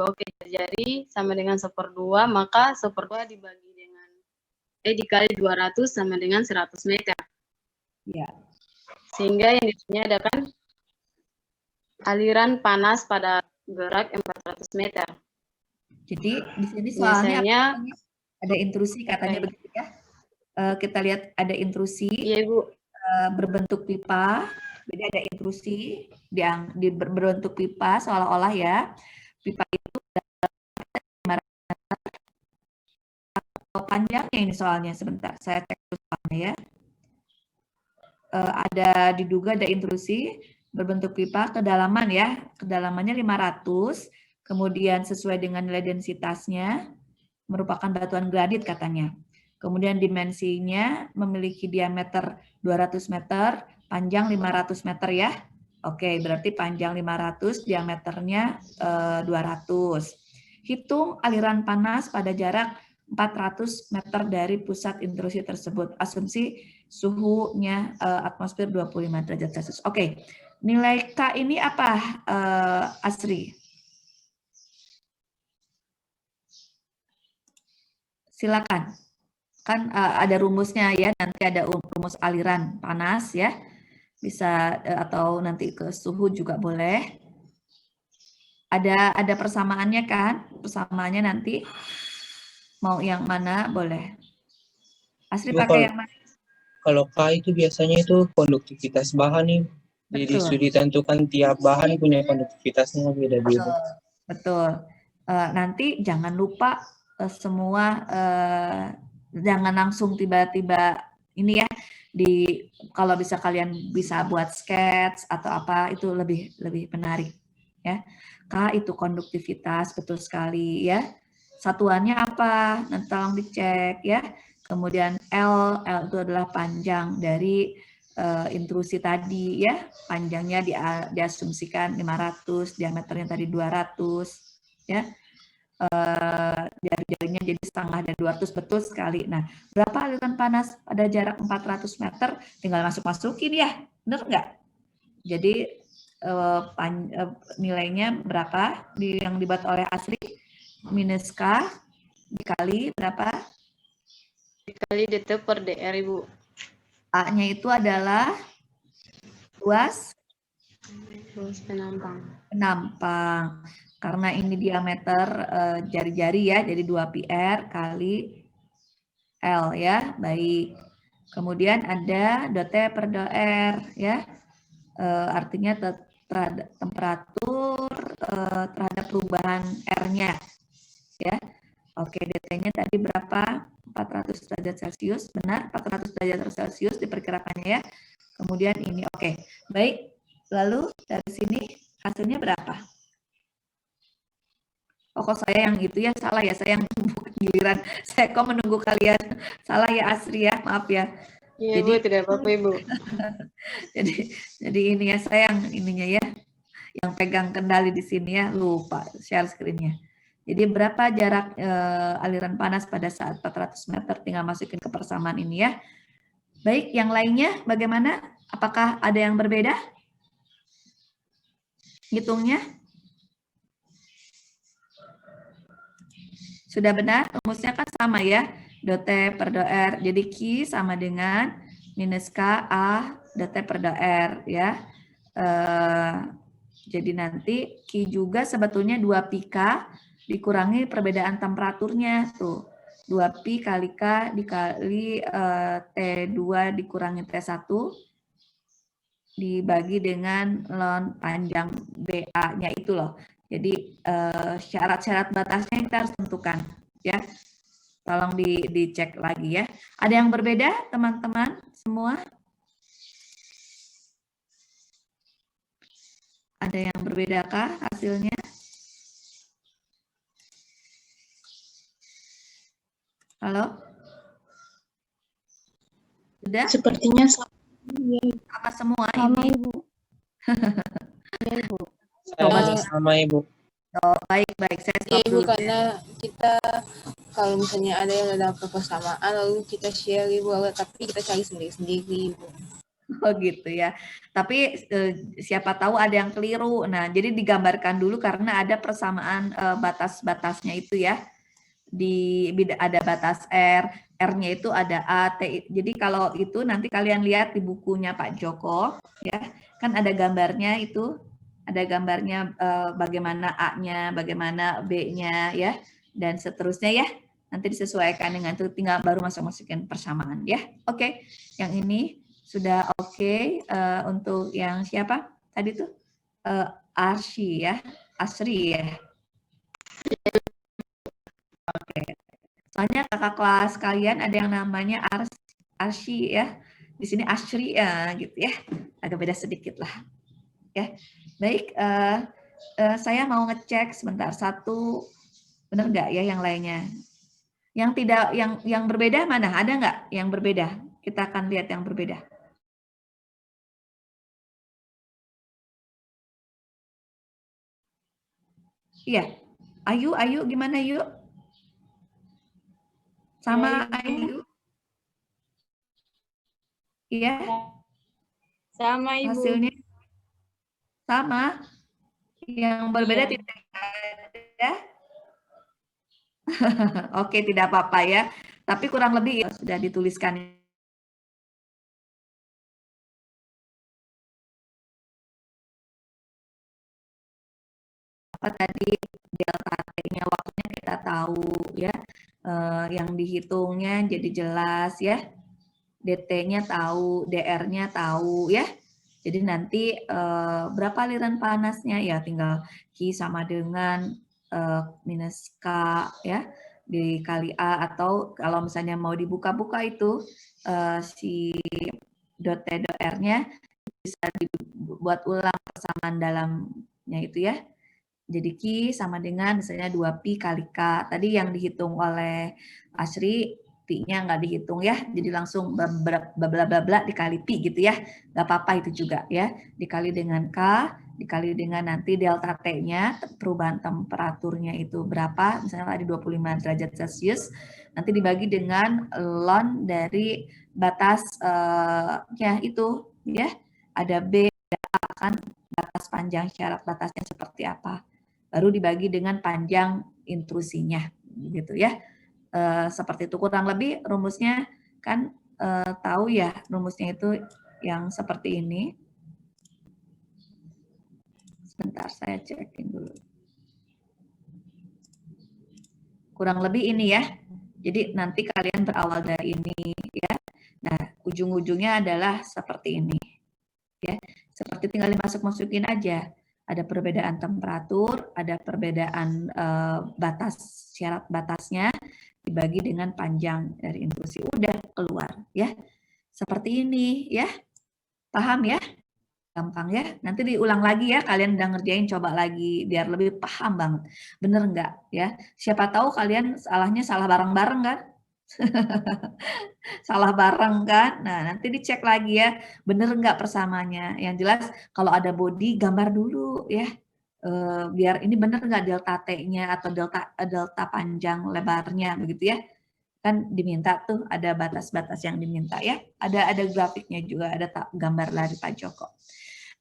juga oke. Jari sama dengan 1/2, maka 1/2 dibagi dengan dikali 200 sama dengan 100 meter. Ya. Sehingga yang ditanyakan aliran panas pada gerak 400 meter. Jadi di sini soalnya Biasanya ada intrusi katanya begitu ya. Kita lihat ada intrusi. Iya, Ibu. Berbentuk pipa. Jadi ada intrusi berbentuk pipa seolah-olah ya. Pipa itu panjangnya ini soalnya sebentar. Saya cek dulu soalnya ya. Ada diduga ada intrusi berbentuk pipa kedalaman ya. Kedalamannya 500. Kemudian sesuai dengan nilai densitasnya merupakan batuan granit katanya. Kemudian dimensinya memiliki diameter 200 meter, panjang 500 meter ya. Oke, berarti panjang 500, diameternya 200. Hitung aliran panas pada jarak 400 meter dari pusat intrusi tersebut. Asumsi suhunya atmosfer 25 derajat Celcius. Oke, nilai K ini apa, Asri? Silakan. Kan ada rumusnya ya, nanti ada rumus aliran panas ya. Bisa atau nanti ke suhu juga boleh. Ada persamaannya kan? Persamaannya nanti mau yang mana boleh. Asri pakai yang mana? Kalau K itu biasanya itu konduktivitas bahan nih. Jadi Betul. sudah ditentukan tiap bahan punya konduktivitasnya beda-beda. Betul. Nanti jangan lupa semua jangan langsung tiba-tiba ini ya kalau bisa kalian bisa buat sketch atau apa itu lebih menarik ya. K itu konduktivitas betul sekali ya. Satuannya apa? Nanti tolong dicek ya. Kemudian L itu adalah panjang dari intrusi tadi ya, panjangnya diasumsikan 500, diameternya tadi 200 ya. Jari-jarinya jadi setengah dan 200, betul sekali. Nah, berapa aliran panas pada jarak 400 meter? Tinggal masuk-masukin ya, benar nggak? Jadi nilainya berapa yang dibuat oleh Asri? Minus K dikali berapa? Dikali dt per dr, Ibu. A-nya itu adalah luas penampang. Karena ini diameter jari-jari ya, jadi 2 PR kali L ya, baik. Kemudian ada dot T per dot R ya, artinya terhadap temperatur terhadap perubahan R-nya ya. Oke, DT-nya tadi berapa? 400 derajat Celcius, benar? 400 derajat Celcius diperkirakannya ya. Kemudian ini, oke. Baik, lalu dari sini hasilnya berapa? Oh, kok saya yang itu ya, salah ya, saya yang giliran. Saya kok menunggu kalian. Salah ya, Asri ya, maaf ya. Iya, Ibu, tidak apa-apa, Ibu. jadi ini ya, saya yang ininya ya, yang pegang kendali di sini ya, lupa share screen-nya. Jadi berapa jarak aliran panas pada saat 400 meter, tinggal masukin ke persamaan ini ya. Baik, yang lainnya bagaimana? Apakah ada yang berbeda? Hitungnya? Sudah benar? Rumusnya kan sama ya. Dot T per dot R. Jadi Q sama dengan minus K A dot T per dot R ya. Jadi nanti Q juga sebetulnya 2πK dikurangi perbedaan temperaturnya tuh. 2pi kali K dikali T2 dikurangi T1 dibagi dengan ln panjang BA-nya itu loh. Jadi syarat-syarat batasnya kita harus tentukan ya. Tolong dicek lagi ya. Ada yang berbeda teman-teman semua? Ada yang berbedakah hasilnya? Halo? Sudah? Sepertinya sama. Apa semua Sama, ini? Ibu. Ya, Ibu. Sama, Ibu. Oh, baik. Saya stop Ya, Ibu, dulu. karena kita kalau misalnya ada yang ada kesamaan, lalu kita share, Ibu, tapi kita cari sendiri-sendiri, Ibu. Oh gitu ya. Tapi siapa tahu ada yang keliru. Nah, jadi digambarkan dulu karena ada persamaan batas-batasnya itu ya. Ada batas R, R-nya itu ada A, T. Jadi kalau itu nanti kalian lihat di bukunya Pak Joko ya. Kan ada gambarnya itu. Ada gambarnya bagaimana A-nya, bagaimana B-nya ya, dan seterusnya ya. Nanti disesuaikan dengan itu, tinggal baru masukin persamaan ya. Oke, yang ini sudah oke. Untuk yang siapa tadi tuh? Arsy ya, Asri ya. Oke. Soalnya kakak kelas kalian ada yang namanya Arsy ya. Di sini Asri ya gitu ya. Agak beda sedikit lah. Ya. Baik, saya mau ngecek sebentar satu, benar nggak ya yang lainnya? Yang tidak, yang berbeda mana? Ada nggak yang berbeda? Kita akan lihat yang berbeda. Iya, Ayu gimana Ayu? Sama Ayu? Iya. Sama Ibu. Hasilnya sama. Yang berbeda Iya. tidak ada. Oke, tidak apa-apa ya. Tapi kurang lebih sudah dituliskan. Apa tadi delta T-nya waktunya kita tahu ya. Yang dihitungnya jadi jelas ya. DT-nya tahu, DR-nya tahu ya. Jadi nanti berapa aliran panasnya ya tinggal Q sama dengan minus K ya dikali A, atau kalau misalnya mau dibuka-buka itu si dot T dot R-nya bisa dibuat ulang persamaan dalamnya itu ya. Jadi Q sama dengan misalnya 2Pi kali K. Tadi yang dihitung oleh Asri, Pi-nya nggak dihitung ya. Jadi langsung bla bla bla dikali Pi gitu ya. Nggak apa-apa itu juga ya. Dikali dengan K, dikali dengan nanti delta T-nya, perubahan temperaturnya itu berapa. Misalnya tadi 25 derajat Celcius. Nanti dibagi dengan ln dari batas ya itu ya. Ada B, ada A kan, batas panjang syarat batasnya seperti apa. Baru dibagi dengan panjang intrusinya gitu ya. Seperti itu kurang lebih rumusnya kan, tahu ya rumusnya itu yang seperti ini. Sebentar saya cekin dulu. Kurang lebih ini ya. Jadi nanti kalian berawal dari ini ya. Nah, ujung-ujungnya adalah seperti ini. Ya. Seperti tinggal dimasukin aja. Ada perbedaan temperatur, ada perbedaan batas, syarat batasnya, dibagi dengan panjang dari intrusi. Udah keluar ya. Seperti ini ya. Paham ya? Gampang ya. Nanti diulang lagi ya, kalian udah ngerjain, coba lagi biar lebih paham banget. Bener nggak ya? Siapa tahu kalian salahnya salah bareng-bareng kan? Salah bareng kan? Nah, nanti dicek lagi ya, bener nggak persamanya. Yang jelas kalau ada body gambar dulu ya. Biar ini bener nggak delta T-nya atau delta panjang lebarnya begitu ya. Kan diminta tuh ada batas-batas yang diminta ya. Ada grafiknya juga, ada gambar dari Pak Joko.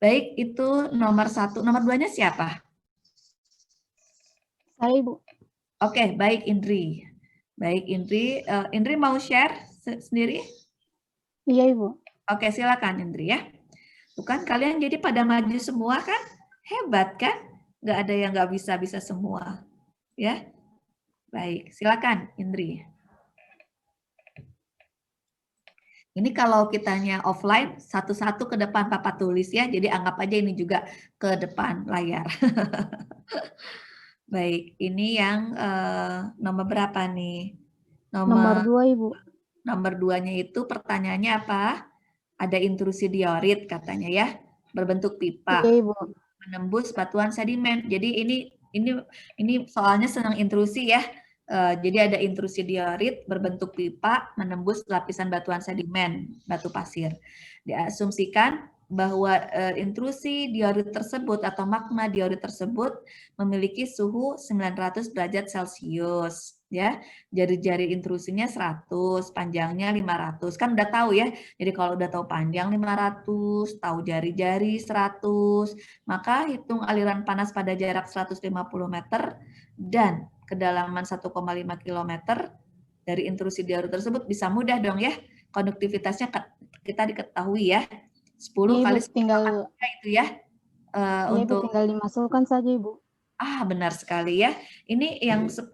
Baik, itu nomor 1. Nomor 2-nya siapa? Saya Ibu. Oke, baik Indri. Baik Indri, Indri mau share sendiri? Iya Ibu. Oke, silakan Indri ya. Bukan kalian jadi pada maju semua kan? Hebat kan? Nggak ada yang nggak bisa semua. Ya. Baik, silakan Indri. Ini kalau kitanya offline, satu-satu ke depan Papa tulis ya. Jadi anggap aja ini juga ke depan layar. Baik, ini yang nomor berapa nih? Nomor 2 Ibu. Nomor 2-nya itu pertanyaannya apa? Ada intrusi diorit katanya ya, berbentuk pipa. Iya Ibu. Menembus batuan sedimen. Jadi ini soalnya senang intrusi ya. Jadi ada intrusi diorit berbentuk pipa menembus lapisan batuan sedimen, batu pasir. Diasumsikan bahwa intrusi diorit tersebut atau magma diorit tersebut memiliki suhu 900 derajat Celcius ya. Jari-jari intrusinya 100, panjangnya 500. Kan udah tahu ya. Jadi kalau udah tahu panjang 500, tahu jari-jari 100, maka hitung aliran panas pada jarak 150 meter dan kedalaman 1,5 km dari intrusi diorit tersebut bisa mudah dong ya. Konduktivitasnya kita diketahui ya. 10 Iya, kali Ibu, tinggal itu ya iya, Ibu, untuk tinggal dimasukkan saja, Ibu. benar sekali ya. Ini yang 10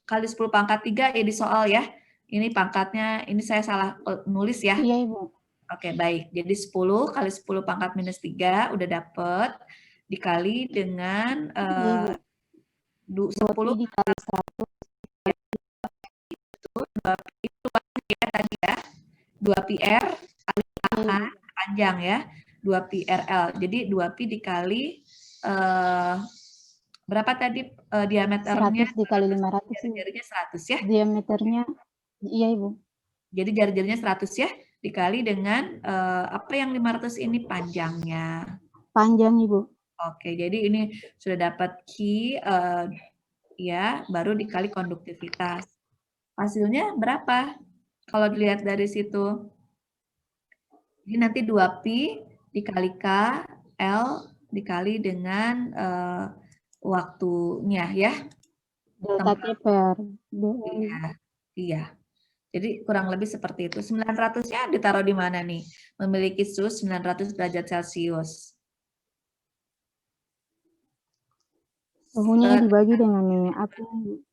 kali 10 pangkat 3 ya di soal ya. Ini pangkatnya, ini saya salah nulis ya. Iya, Ibu. Oke, baik. Jadi 10 kali 10 pangkat minus 3 udah dapet dikali dengan Iya, Ibu. 10 2 pi dikali 100. ya tadi ya. 2 pi R Iya, Ibu. panjang ya. 2 pi RL. Jadi 2 pi dikali berapa tadi diameternya? 100 dikali 500, Ibu. Jari-jarinya 100 ya. Diameternya, iya, Ibu. Jadi jari-jarinya 100 ya, dikali dengan apa yang 500 ini panjangnya. Panjang, Ibu. Oke, jadi ini sudah dapat Q ya, baru dikali konduktivitas. Hasilnya berapa? Kalau dilihat dari situ. Jadi nanti 2pi dikali K, L dikali dengan waktunya ya. Delta T per DL. Iya. Jadi kurang lebih seperti itu. 900-nya ditaruh di mana nih? Memiliki suhu 900 derajat Celcius. Suhunya dibagi dengan ini, apa?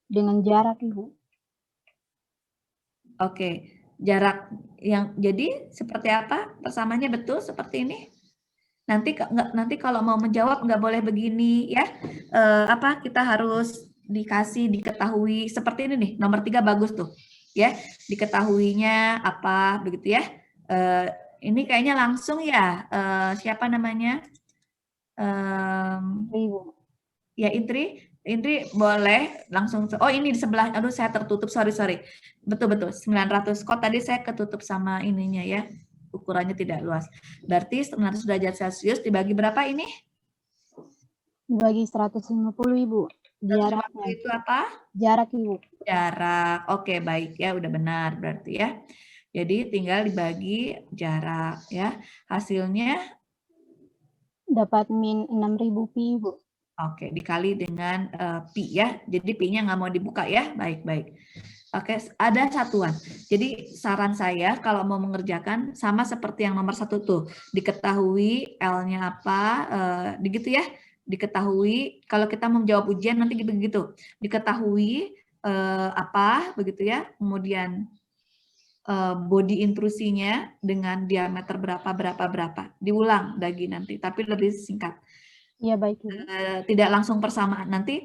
Dengan jarak, Ibu. Oke, jarak yang jadi seperti apa? Persamaannya betul seperti ini. Nanti kalau mau menjawab nggak boleh begini ya. Kita harus diketahui seperti ini nih. Nomor 3 bagus tuh. Ya, diketahuinya apa begitu ya. Ini kayaknya langsung ya. Siapa namanya? Ibu. Ya, Indri boleh langsung. Oh, ini di sebelah. Aduh, saya tertutup. Sorry. Betul. 900. Kok tadi saya ketutup sama ininya ya. Ukurannya tidak luas. Berarti 900 derajat Celcius dibagi berapa ini? Dibagi 150, Ibu. Jaraknya. Itu apa? Jarak, Ibu. Jarak. Oke, baik ya. Udah benar berarti ya. Jadi tinggal dibagi jarak ya. Hasilnya dapat min 6.000 pi, Ibu. Oke, dikali dengan pi ya. Jadi pi-nya nggak mau dibuka ya. Baik. Oke, ada satuan. Jadi saran saya kalau mau mengerjakan sama seperti yang nomor 1 tuh. Diketahui L-nya apa, gitu ya. Diketahui kalau kita mau menjawab ujian nanti begitu. Diketahui apa begitu ya. Kemudian body intrusinya dengan diameter berapa. Diulang lagi nanti, tapi lebih singkat. Iya, baik, Ibu. Tidak langsung persamaan. Nanti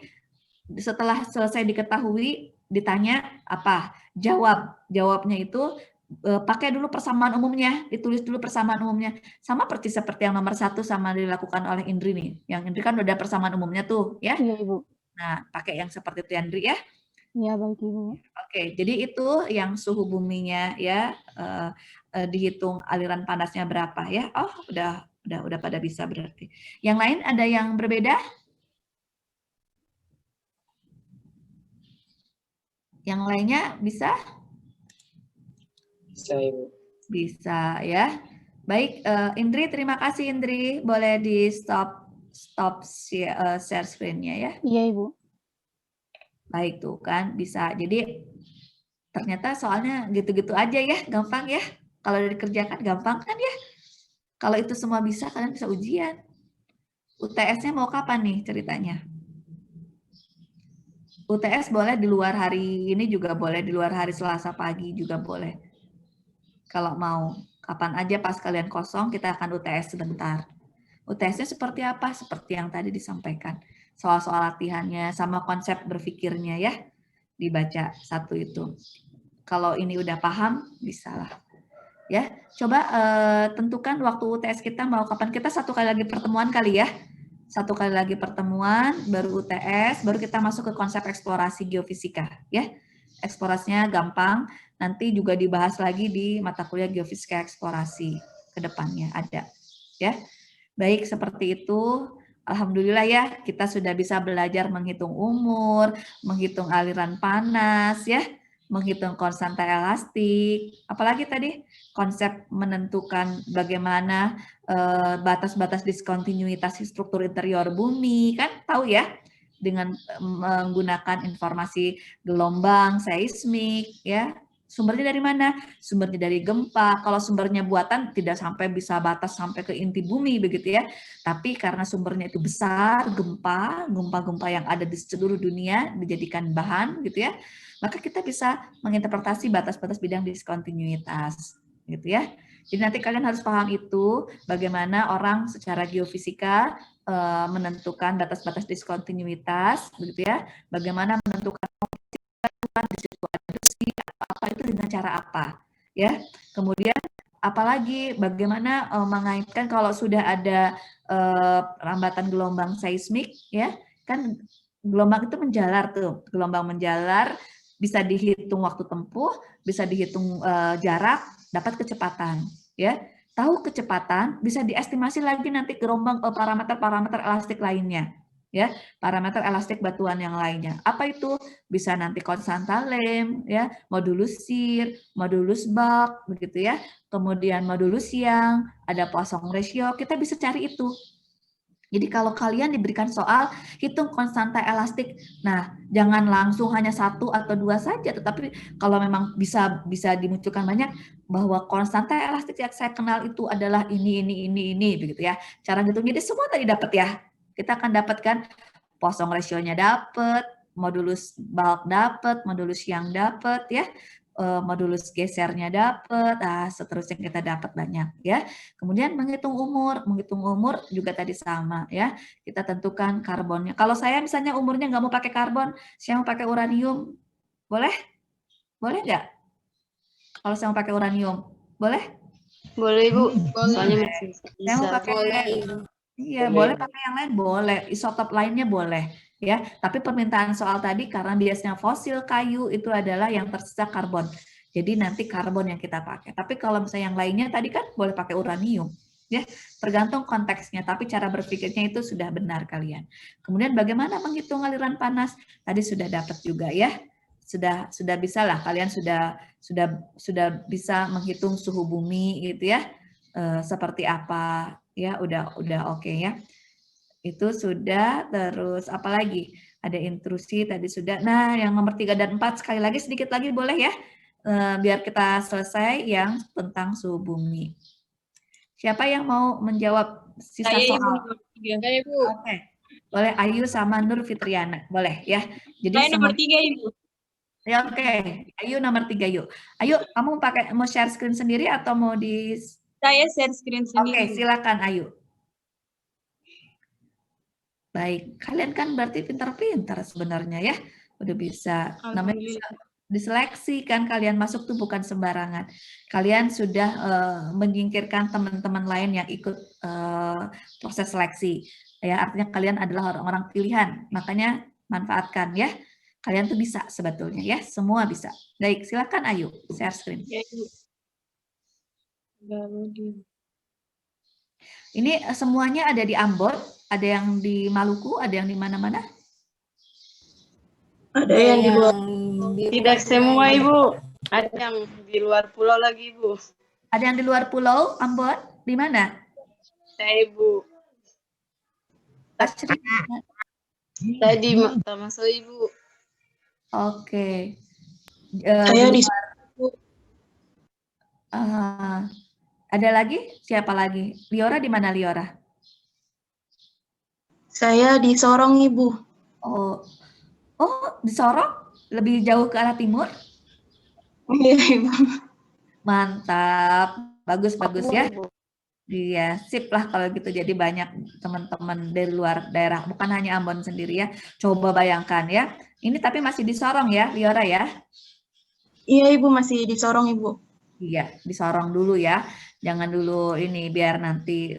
setelah selesai diketahui, ditanya apa? Jawabnya itu pakai dulu persamaan umumnya, ditulis dulu persamaan umumnya. Sama persis seperti yang nomor 1 sama dilakukan oleh Indri nih. Yang Indri kan udah persamaan umumnya tuh, ya. Iya, Ibu. Nah, pakai yang seperti itu Indri ya. Iya, baik, Ibu. Oke, jadi itu yang suhu buminya ya, dihitung aliran panasnya berapa ya. Oh, udah pada bisa berarti. Yang lain ada yang berbeda? Yang lainnya bisa? Bisa, Ibu. Bisa ya. Baik, Indri, terima kasih Indri. Boleh di stop share screen-nya ya. Iya, Ibu. Baik tuh kan, bisa. Jadi ternyata soalnya gitu-gitu aja ya, gampang ya. Kalau dikerjakan gampang kan ya. Kalau itu semua bisa, kalian bisa ujian. UTS-nya mau kapan nih ceritanya? UTS boleh di luar hari ini juga boleh, di luar hari Selasa pagi juga boleh. Kalau mau, kapan aja pas kalian kosong, kita akan UTS sebentar. UTS-nya seperti apa? Seperti yang tadi disampaikan. Soal-soal latihannya, sama konsep berpikirnya ya. Dibaca satu itu. Kalau ini udah paham, bisa lah. Ya, coba tentukan waktu UTS kita mau kapan. Kita 1 kali lagi pertemuan kali ya. 1 kali lagi pertemuan, baru UTS, baru kita masuk ke konsep eksplorasi geofisika. Ya, eksplorasinya gampang. Nanti juga dibahas lagi di mata kuliah geofisika eksplorasi ke depannya ada. ya. Baik, seperti itu. Alhamdulillah ya, kita sudah bisa belajar menghitung umur, menghitung aliran panas ya, menghitung konstanta elastik. Apalagi tadi konsep menentukan bagaimana batas-batas diskontinuitas struktur interior bumi, kan tahu ya, dengan menggunakan informasi gelombang, seismik ya. Sumbernya dari mana? Sumbernya dari gempa. Kalau sumbernya buatan tidak sampai bisa batas sampai ke inti bumi begitu ya. Tapi karena sumbernya itu besar, gempa-gempa yang ada di seluruh dunia dijadikan bahan gitu ya. Maka kita bisa menginterpretasi batas-batas bidang diskontinuitas gitu ya. Jadi nanti kalian harus paham itu bagaimana orang secara geofisika menentukan batas-batas diskontinuitas begitu ya. Bagaimana menentukan di situ ada besi apa itu dengan cara apa ya. Kemudian apalagi bagaimana mengaitkan kalau sudah ada rambatan gelombang seismik ya, kan gelombang itu menjalar tuh, gelombang menjalar bisa dihitung waktu tempuh, bisa dihitung jarak, dapat kecepatan ya. Tahu kecepatan bisa diestimasi lagi nanti gelombang parameter-parameter elastik lainnya ya, parameter elastik batuan yang lainnya. Apa itu? Bisa nanti konstanta Lem ya, modulus shear, modulus bulk begitu ya. Kemudian modulus Young, ada Poisson ratio, kita bisa cari itu. Jadi kalau kalian diberikan soal hitung konstanta elastik, nah jangan langsung hanya 1 atau 2 saja, tetapi kalau memang bisa dimunculkan banyak bahwa konstanta elastik yang saya kenal itu adalah ini begitu ya. Cara gitu, jadi semua tadi dapat ya. Kita akan dapatkan Poisson ratio-nya dapat, modulus bulk dapat, modulus Young dapat ya. Modulus gesernya dapat, seterusnya kita dapat banyak ya. Kemudian menghitung umur juga tadi sama ya. Kita tentukan karbonnya. Kalau saya misalnya umurnya nggak mau pakai karbon, saya mau pakai uranium, boleh? Boleh nggak? Kalau saya mau pakai uranium, boleh? Boleh Ibu, soalnya masih Saya mau bisa. pakai, iya Boleh. boleh pakai yang lain, boleh. Isotop lainnya boleh. Ya, tapi permintaan soal tadi karena biasanya fosil kayu itu adalah yang tersisa karbon. Jadi nanti karbon yang kita pakai. Tapi kalau misalnya yang lainnya tadi kan boleh pakai uranium. Ya, tergantung konteksnya, tapi cara berpikirnya itu sudah benar kalian. Kemudian bagaimana menghitung aliran panas? Tadi sudah dapat juga ya. Sudah bisa lah, kalian sudah bisa menghitung suhu bumi gitu ya. Seperti apa ya, udah oke ya. Itu sudah, terus apalagi ada intrusi tadi sudah. Nah, yang nomor 3 dan 4 sekali lagi sedikit lagi boleh ya, biar kita selesai yang tentang suhu bumi. Siapa yang mau menjawab sisa Saya soal? Ibu nomor 3. Saya Ibu. Oke, boleh Ayu sama Nur Fitriana, boleh ya. Jadi Saya nomor 3 Ibu. Ya, oke, Ayu nomor 3 yuk. Ayo, kamu mau share screen sendiri atau mau di? Saya share screen sendiri. Oke, silakan Ayu. Baik, kalian kan berarti pintar-pintar sebenarnya ya. Udah bisa, namanya diseleksi kan, kalian masuk tuh bukan sembarangan. Kalian sudah menyingkirkan teman-teman lain yang ikut proses seleksi. Ya, artinya kalian adalah orang-orang pilihan. Makanya manfaatkan ya. Kalian tuh bisa sebetulnya ya, semua bisa. Baik, silakan Ayu, share screen. Ya, Ibu. Ini semuanya ada di Ambon, ada yang di Maluku, ada yang di mana-mana? Ada yang di luar. Tidak semua Ibu, ada yang di luar pulau lagi Ibu. Ada yang di luar pulau Ambon? Di mana? Saya Ibu, Asri. saya di Tamaso Ibu. Oke. Saya di ada lagi? Siapa lagi? Liora di mana Liora? Saya di Sorong Ibu. Oh, di Sorong? Lebih jauh ke arah timur? Iya Ibu. Mantap. Bagus ya. Iya, sip lah kalau gitu. Jadi banyak teman-teman dari luar daerah, bukan hanya Ambon sendiri ya. Coba bayangkan ya. Ini tapi masih di Sorong ya, Liora ya? Iya Ibu, masih di Sorong Ibu. Iya, di Sorong dulu ya. Jangan dulu ini biar nanti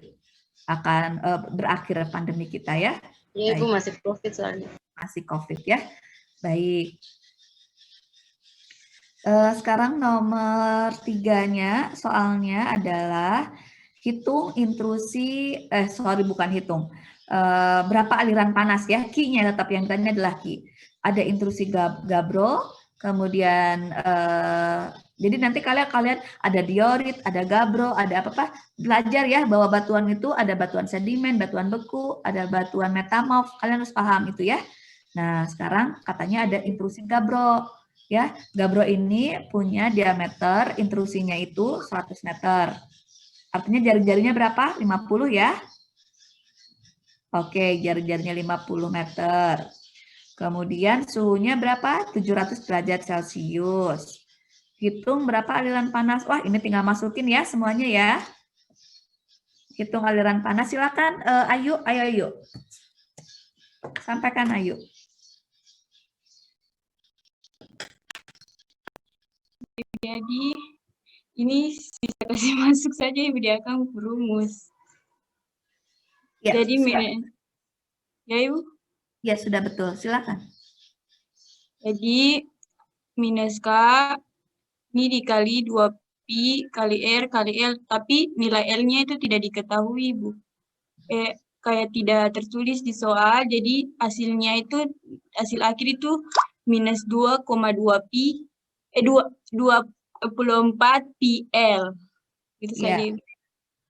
akan berakhir pandemi kita ya. Iya Ibu, masih COVID soalnya. Masih COVID ya. Baik. Sekarang nomor 3-nya soalnya adalah hitung intrusi, bukan hitung, berapa aliran panas ya, Q-nya tetap yang ditanya adalah Q. Ada intrusi gabbro, kemudian jadi nanti kalian ada diorit, ada gabbro, ada apa-apa, belajar ya bahwa batuan itu ada batuan sedimen, batuan beku, ada batuan metamorf, kalian harus paham itu ya. Nah, sekarang katanya ada intrusi gabbro. Ya, gabbro ini punya diameter intrusinya itu 100 meter. Artinya jari-jarinya berapa? 50 ya. Oke, jari-jarinya 50 meter. Kemudian suhunya berapa? 700 derajat Celcius. Hitung berapa aliran panas. Wah, ini tinggal masukin ya semuanya ya. Hitung aliran panas. Silakan Ayu. Sampaikan Ayu. Jadi ini bisa kasih masuk saja Ibu di akang rumus. Ya, Jadi ya Ibu. Ya, sudah betul. Silakan. Jadi minus K ini dikali 2pi kali R kali L, tapi nilai L-nya itu tidak diketahui, Bu. Kayak tidak tertulis di soal, jadi hasilnya itu, hasil akhir itu minus 2,2pi, 24 PL. Gitu Ya. saja, Ibu.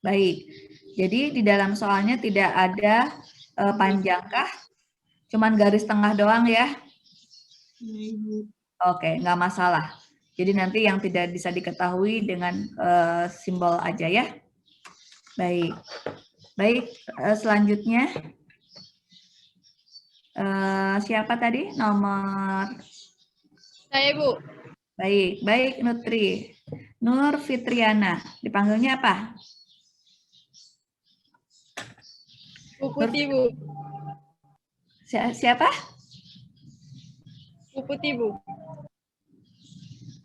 Baik. Jadi di dalam soalnya tidak ada panjangkah? Cuman garis tengah doang ya? Oke, nggak masalah. Jadi nanti yang tidak bisa diketahui dengan simbol aja ya. Baik. Baik, selanjutnya. Siapa tadi? Nomor... Saya, Bu. Baik Nutri. Nur Fitriana. Dipanggilnya apa? Bu Putih, Bu. Siapa? Bu Putih, Bu.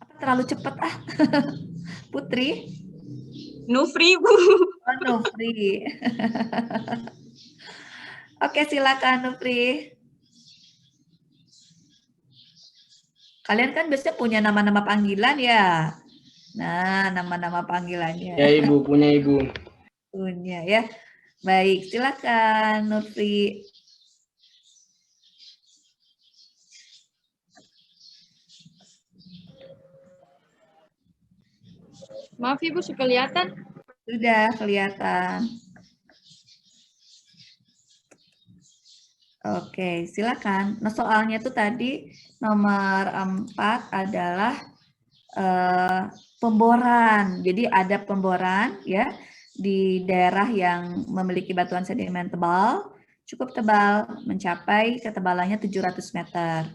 Apa terlalu cepat ah? Putri? Nufri, Bu. Oh, Nufri. Oke, silakan Nufri. Kalian kan biasanya punya nama-nama panggilan ya? Nah, nama-nama panggilannya. Ya Ibu, punya Ibu. Punya ya. Baik, silakan Nufri. Maaf, Ibu, kelihatan? Sudah kelihatan. Oke, silakan. Nah, soalnya itu tadi nomor 4 adalah pemboran. Jadi ada pemboran ya di daerah yang memiliki batuan sedimen tebal, cukup tebal, mencapai ketebalannya 700 meter.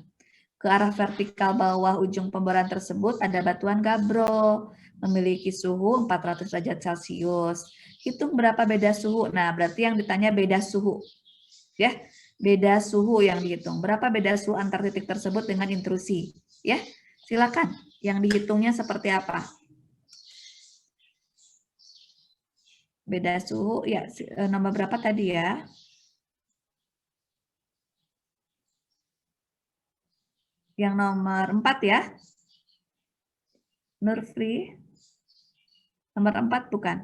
Ke arah vertikal bawah ujung pemboran tersebut ada batuan gabbro, memiliki suhu 400 derajat Celcius. Hitung berapa beda suhu. Nah, berarti yang ditanya beda suhu. Ya, beda suhu yang dihitung. Berapa beda suhu antar titik tersebut dengan intrusi? Ya, silakan. Yang dihitungnya seperti apa? Beda suhu, ya nomor berapa tadi ya? Yang nomor 4 ya? Nurfri? Nomor 4 bukan?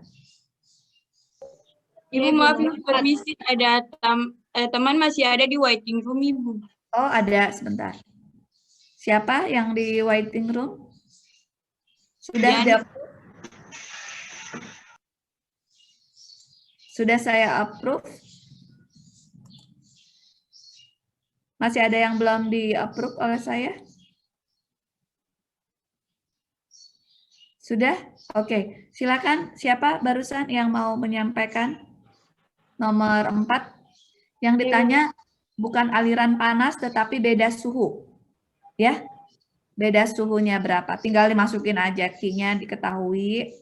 Ibu, maaf, Ibu, permisi, ada teman masih ada di waiting room, Ibu. Oh, ada, sebentar. Siapa yang di waiting room? Sudah ada. Sudah saya approve. Masih ada yang belum di-approve oleh saya? Sudah? Oke, silakan. Siapa barusan yang mau menyampaikan? Nomor 4. Yang ditanya bukan aliran panas, tetapi beda suhu. Ya, beda suhunya berapa? Tinggal dimasukin aja Q-nya, diketahui.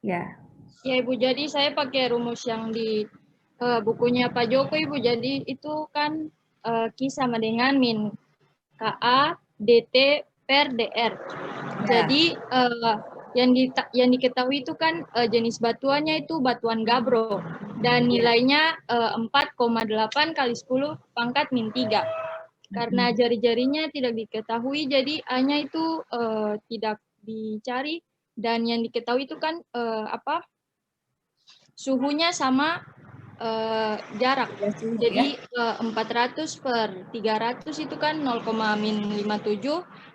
Ya. Ya, Ibu. Jadi saya pakai rumus yang di bukunya Pak Joko, Ibu. Jadi itu kan Q sama dengan min KA DT per DR. Ya. Jadi yang diketahui itu kan jenis batuannya itu batuan gabbro dan nilainya 4,8 kali 10 pangkat min 3. Karena jari-jarinya tidak diketahui, jadi A-nya itu tidak dicari, Dan yang diketahui itu kan suhunya sama jarak. Ya, suhu, Jadi ya. 400 per 300 itu kan 0,57,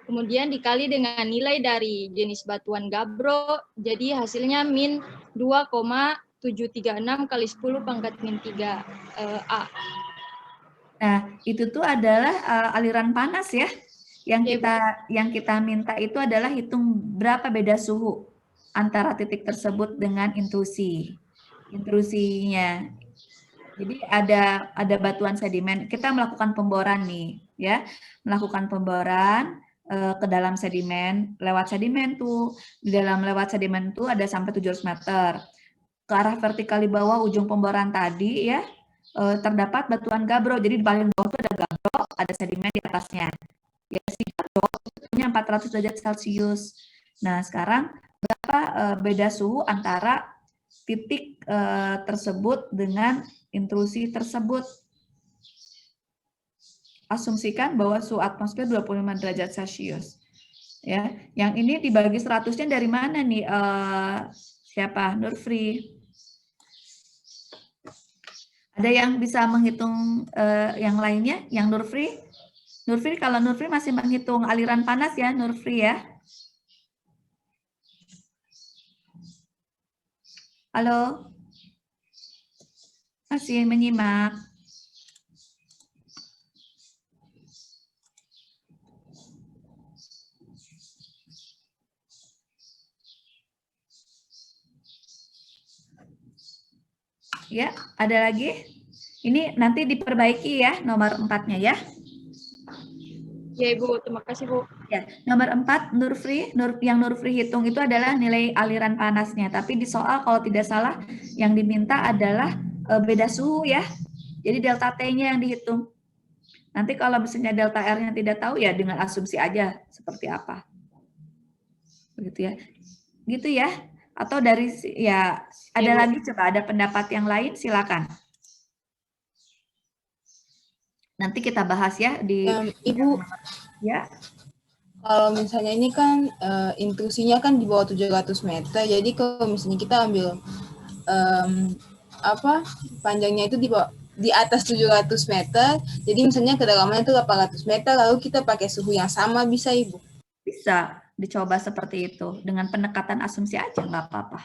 kemudian dikali dengan nilai dari jenis batuan gabbro, jadi hasilnya min 2,736 kali 10 pangkat min 3 A. Nah, itu tuh adalah aliran panas ya. Yang kita minta itu adalah hitung berapa beda suhu antara titik tersebut dengan intrusinya. Jadi ada batuan sedimen. Kita melakukan pemboran nih, ya, melakukan pemboran ke dalam sedimen, lewat sedimen tuh. Di dalam lewat sedimen tuh ada sampai 700 meter. Ke arah vertikal di bawah ujung pemboran tadi ya, terdapat batuan gabbro. Jadi di paling bawah itu ada gabbro, ada sedimen di atasnya. Ya, si gabbro punya 400 derajat Celcius. Nah, sekarang berapa beda suhu antara titik tersebut dengan intrusi tersebut? Asumsikan bahwa suhu atmosfer 25 derajat Celcius. Ya, yang ini dibagi 100-nya dari mana nih? Siapa? Nurfri. Ada yang bisa menghitung yang lainnya? Yang Nurfri? Nurfri, kalau Nurfri masih menghitung aliran panas ya, Nurfri ya. Halo? Masih menyimak? Ya, ada lagi? Ini nanti diperbaiki ya, nomor 4-nya ya. Ya, Ibu. Terima kasih, Bu. Ya, nomor 4, yang Nurfri hitung itu adalah nilai aliran panasnya. Tapi di soal kalau tidak salah, yang diminta adalah beda suhu ya. Jadi delta T-nya yang dihitung. Nanti kalau misalnya delta R-nya tidak tahu ya dengan asumsi aja seperti apa. Begitu ya. Gitu ya. Atau dari ya ada lagi coba ada pendapat yang lain silakan. Nanti kita bahas ya di Ibu. Ya. Kalau misalnya ini kan intrusinya kan di bawah 700 meter. Jadi kalau misalnya kita ambil panjangnya itu di atas 700 meter. Jadi misalnya kedalamannya itu 800 meter lalu kita pakai suhu yang sama bisa Ibu? Bisa dicoba seperti itu dengan pendekatan asumsi aja nggak apa-apa.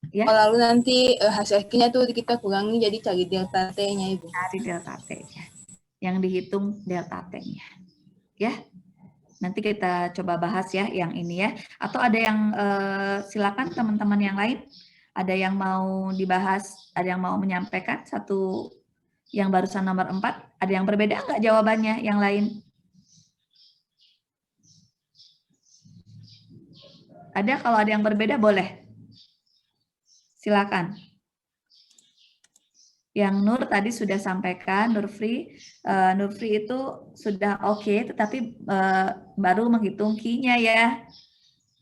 Ya. Lalu nanti hasil akhirnya tuh kita kurangi jadi cari delta T-nya Ibu. Cari delta T-nya. Yang dihitung delta T-nya. Ya. Nanti kita coba bahas ya yang ini ya. Atau ada yang silakan teman-teman yang lain, ada yang mau dibahas, ada yang mau menyampaikan satu yang barusan nomor 4, ada yang berbeda nggak jawabannya yang lain? Ada, kalau ada yang berbeda boleh. Silakan. Yang Nur tadi sudah sampaikan, Nurfri itu sudah oke, tetapi baru menghitung Q-nya ya.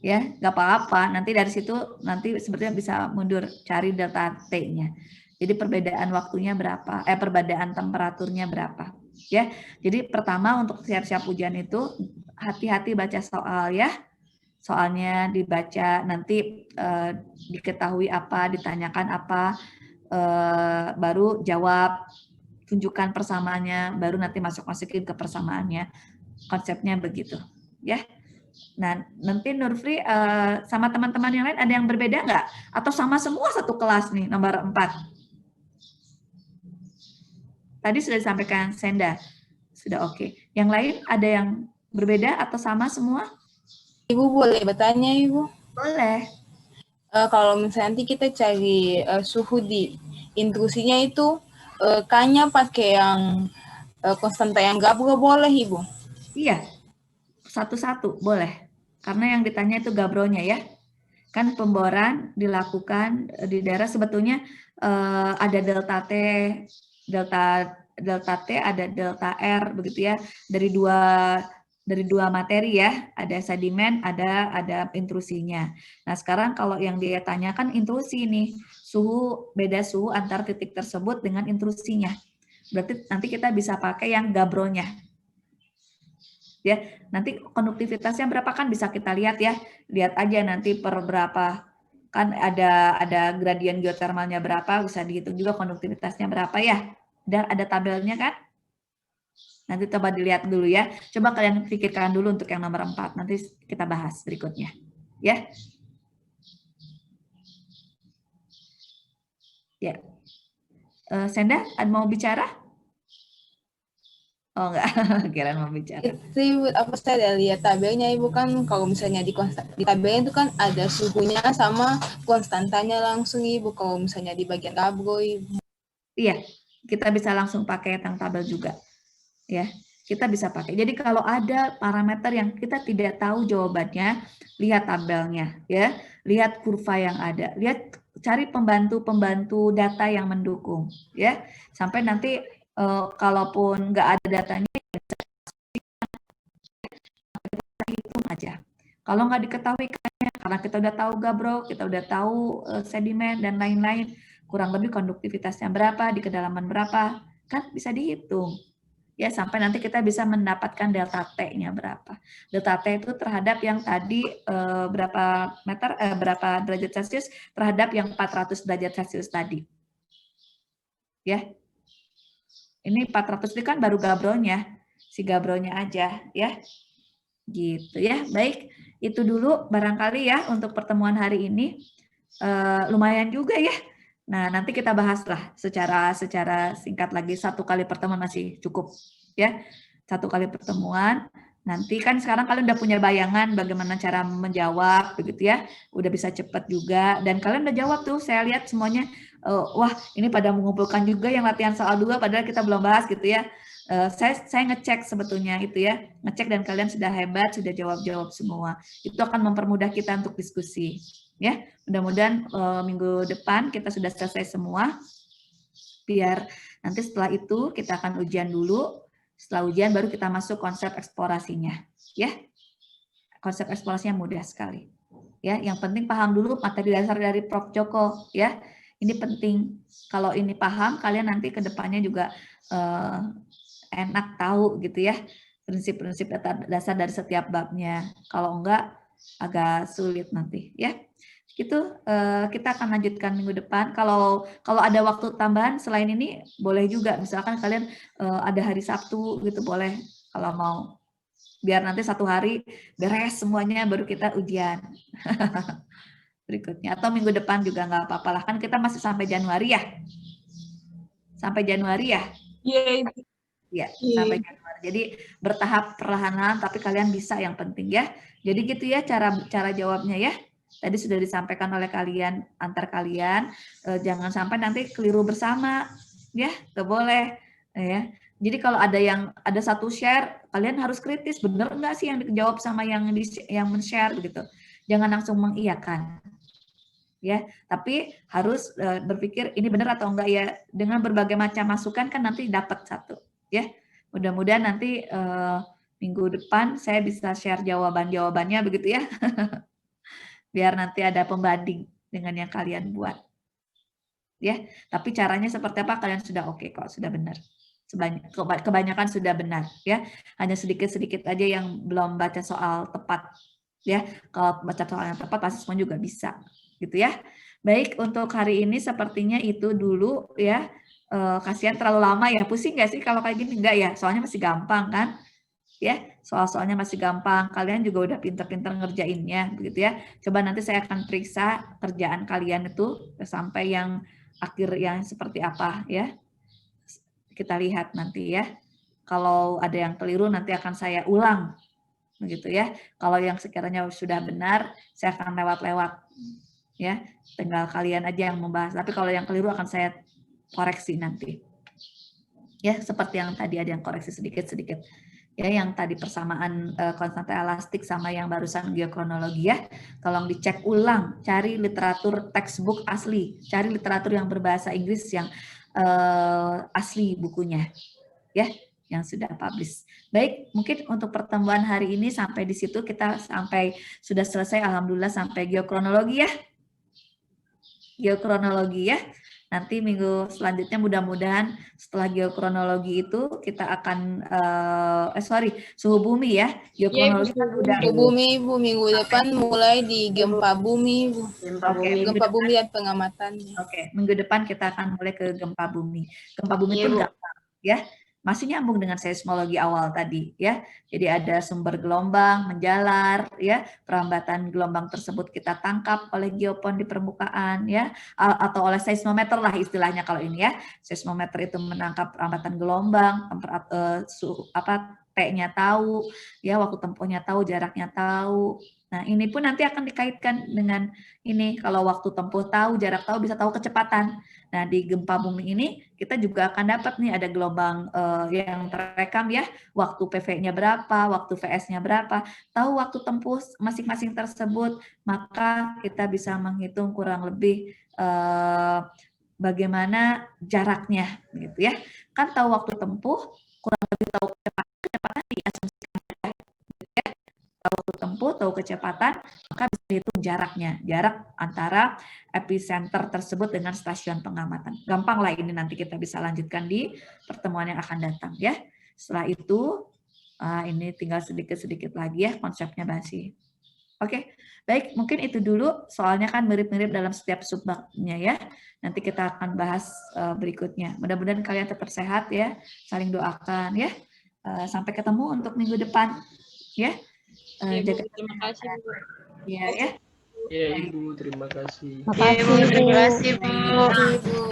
Ya, nggak apa-apa. Nanti dari situ nanti sepertinya bisa mundur cari delta T-nya. Jadi perbedaan waktunya berapa? Perbedaan temperaturnya berapa? Ya. Jadi pertama untuk siap-siap ujian itu hati-hati baca soal ya. Soalnya dibaca, nanti diketahui apa, ditanyakan apa, baru jawab, tunjukkan persamaannya, baru nanti masukin ke persamaannya. Konsepnya begitu, ya. Nah, nanti Nurfri sama teman-teman yang lain ada yang berbeda nggak? Atau sama semua satu kelas nih, nomor 4? Tadi sudah disampaikan Senda, sudah oke. Yang lain ada yang berbeda atau sama semua? Ibu boleh bertanya Ibu? Boleh. Kalau misalnya nanti kita cari suhu di intrusinya itu, K-nya pakai yang konstanta yang gabbro boleh Ibu? Iya, satu-satu boleh. Karena yang ditanya itu gabbronya ya. Kan pemboran dilakukan di daerah sebetulnya ada delta T, delta T, ada delta R begitu ya. Dari dua materi ya, ada sedimen, ada intrusinya. Nah, sekarang kalau yang dia tanyakan intrusi nih, beda suhu antar titik tersebut dengan intrusinya. Berarti nanti kita bisa pakai yang gabbronya. Ya, nanti konduktivitasnya berapa kan bisa kita lihat ya. Lihat aja nanti per berapa, kan ada gradien geotermalnya berapa, bisa dihitung juga konduktivitasnya berapa ya. Ada tabelnya kan? Nanti coba dilihat dulu ya. Coba kalian pikirkan dulu untuk yang nomor 4. Nanti kita bahas berikutnya. Ya. Ya. Senda, mau bicara? Oh enggak, kirain mau bicara. Itu Ibu, aku saya lihat tabelnya Ibu kan, kalau misalnya di tabelnya itu kan ada suhunya sama konstantanya langsung Ibu, kalau misalnya di bagian gabro Ibu. Iya, kita bisa langsung pakai yang tabel juga. Ya, kita bisa pakai. Jadi kalau ada parameter yang kita tidak tahu jawabannya, lihat tabelnya ya, lihat kurva yang ada, lihat cari pembantu data yang mendukung ya. Sampai nanti kalaupun nggak ada datanya, hitung aja. Kalau nggak diketahui karena kita udah tahu gabro, kita udah tahu sedimen dan lain-lain, kurang lebih konduktivitasnya berapa, di kedalaman berapa, kan bisa dihitung. Ya, sampai nanti kita bisa mendapatkan delta T-nya berapa. Delta T itu terhadap yang tadi berapa derajat Celcius terhadap yang 400 derajat Celcius tadi. Ya. Ini 400 itu kan baru gabronya, si gabronya aja ya. Gitu ya. Baik, itu dulu barangkali ya untuk pertemuan hari ini. Lumayan juga ya. Nah, nanti kita bahaslah secara singkat lagi. 1 kali pertemuan masih cukup ya. 1 kali pertemuan. Nanti kan sekarang kalian udah punya bayangan bagaimana cara menjawab begitu ya. Udah bisa cepat juga dan kalian udah jawab tuh. Saya lihat semuanya wah, ini pada mengumpulkan juga yang latihan soal 2 padahal kita belum bahas gitu ya. Saya ngecek sebetulnya itu ya. Ngecek dan kalian sudah hebat, sudah jawab semua. Itu akan mempermudah kita untuk diskusi. Ya, mudah-mudahan minggu depan kita sudah selesai semua. Biar nanti setelah itu kita akan ujian dulu. Setelah ujian baru kita masuk konsep eksplorasinya. Ya, konsep eksplorasinya mudah sekali. Ya, yang penting paham dulu materi dasar dari Prof. Joko. Ya, ini penting. Kalau ini paham, kalian nanti ke depannya juga enak tahu gitu ya prinsip-prinsip dasar dari setiap babnya. Kalau enggak agak sulit nanti ya. Gitu kita akan lanjutkan minggu depan. Kalau ada waktu tambahan selain ini boleh juga, misalkan kalian ada hari Sabtu gitu boleh kalau mau, biar nanti 1 hari beres semuanya baru kita ujian berikutnya, atau minggu depan juga nggak apa-apa lah, kan kita masih sampai Januari ya, Iya Ibu. Ya, sampai Januari. Jadi bertahap perlahan-lahan tapi kalian bisa, yang penting ya. Jadi gitu ya cara jawabnya ya. Tadi sudah disampaikan oleh kalian, antar kalian, jangan sampai nanti keliru bersama, ya, nggak boleh, ya. Jadi kalau ada satu share, kalian harus kritis, benar nggak sih yang dijawab sama yang men-share begitu. Jangan langsung mengiyakan, ya. Tapi harus berpikir ini benar atau enggak ya. Dengan berbagai macam masukan kan nanti dapat satu, ya. Mudah-mudahan nanti minggu depan saya bisa share jawabannya begitu ya. Biar nanti ada pembanding dengan yang kalian buat. Ya, tapi caranya seperti apa kalian sudah oke kok, sudah benar. Kebanyakan sudah benar ya. Hanya sedikit-sedikit aja yang belum baca soal tepat ya. Kalau baca soal yang tepat pasti semua juga bisa gitu ya. Baik, untuk hari ini sepertinya itu dulu ya. Kasihan terlalu lama ya. Pusing nggak sih kalau kayak gini? Enggak ya, soalnya masih gampang kan. Ya, soal-soalnya masih gampang, kalian juga udah pinter-pinter ngerjainnya begitu ya. Coba nanti saya akan periksa kerjaan kalian itu sampai yang akhir yang seperti apa ya. Kita lihat nanti ya. Kalau ada yang keliru nanti akan saya ulang begitu ya. Kalau yang sekiranya sudah benar, saya akan lewat-lewat ya. Tinggal kalian aja yang membahas. Tapi kalau yang keliru akan saya koreksi nanti. Ya, seperti yang tadi ada yang koreksi sedikit-sedikit. Ya, yang tadi persamaan konstanta elastik sama yang barusan geokronologi ya, tolong dicek ulang, cari literatur textbook asli, cari literatur yang berbahasa Inggris yang asli bukunya, ya, yang sudah publish. Baik, mungkin untuk pertemuan hari ini sampai di situ kita sudah selesai, alhamdulillah sampai geokronologi ya, Nanti minggu selanjutnya mudah-mudahan setelah geokronologi itu kita akan suhu bumi ya. Geokronologi kan udah Ke bumi Ibu, minggu depan mulai di gempa bumi Ibu. Gempa bumi dan pengamatannya. Oke, minggu depan kita akan mulai ke gempa bumi. Gempa bumi pun gampang ya. Masih nyambung dengan seismologi awal tadi ya. Jadi ada sumber gelombang menjalar ya, perambatan gelombang tersebut kita tangkap oleh geopon di permukaan ya, atau oleh seismometer lah istilahnya kalau ini ya. Seismometer itu menangkap perambatan gelombang, T-nya tahu, ya waktu tempuhnya tahu, jaraknya tahu. Nah, ini pun nanti akan dikaitkan dengan ini, kalau waktu tempuh tahu, jarak tahu, bisa tahu kecepatan. Nah, di gempa bumi ini kita juga akan dapat nih ada gelombang yang terekam ya, waktu PV-nya berapa, waktu VS-nya berapa, tahu waktu tempuh masing-masing tersebut, maka kita bisa menghitung kurang lebih bagaimana jaraknya gitu ya. Kan tahu waktu tempuh, kurang lebih tahu kecepatan diasumsikan ya. Tahu waktu tempuh, tahu kecepatan, maka bisa dihitung jaraknya, jarak antara epicenter tersebut dengan stasiun pengamatan. Gampang lah ini, nanti kita bisa lanjutkan di pertemuan yang akan datang ya. Setelah itu, ini tinggal sedikit-sedikit lagi ya konsepnya masih. Oke, baik, mungkin itu dulu, soalnya kan mirip-mirip dalam setiap subbabnya ya. Nanti kita akan bahas berikutnya. Mudah-mudahan kalian tetap sehat ya, saling doakan ya. Sampai ketemu untuk minggu depan ya. Ya, Bu, terima kasih Bu. Ya, ya. Ya Ibu, terima kasih. Makasih, Bu. Terima kasih Bu.